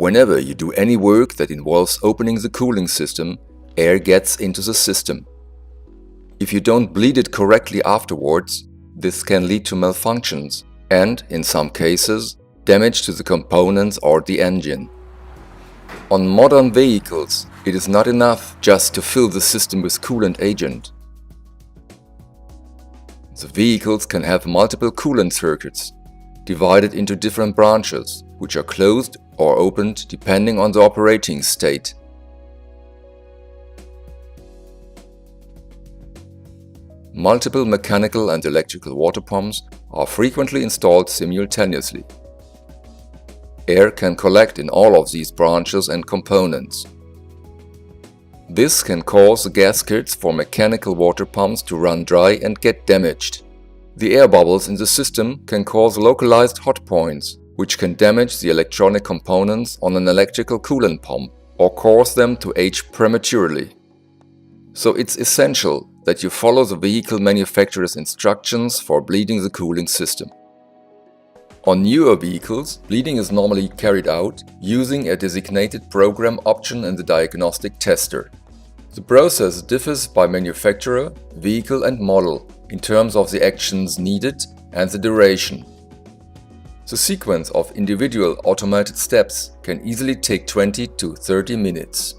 Whenever you do any work that involves opening the cooling system, air gets into the system. If you don't bleed it correctly afterwards, this can lead to malfunctions and, in some cases, damage to the components or the engine. On modern vehicles, it is not enough just to fill the system with coolant agent. The vehicles can have multiple coolant circuits, divided into different branches, which are closed or opened depending on the operating state. Multiple mechanical and electrical water pumps are frequently installed simultaneously. Air can collect in all of these branches and components. This can cause the gaskets for mechanical water pumps to run dry and get damaged. The air bubbles in the system can cause localized hot points, which can damage the electronic components on an electrical coolant pump or cause them to age prematurely. So it's essential that you follow the vehicle manufacturer's instructions for bleeding the cooling system. On newer vehicles, bleeding is normally carried out using a designated program option in the diagnostic tester. The process differs by manufacturer, vehicle and model in terms of the actions needed and the duration. The sequence of individual automated steps can easily take 20 to 30 minutes.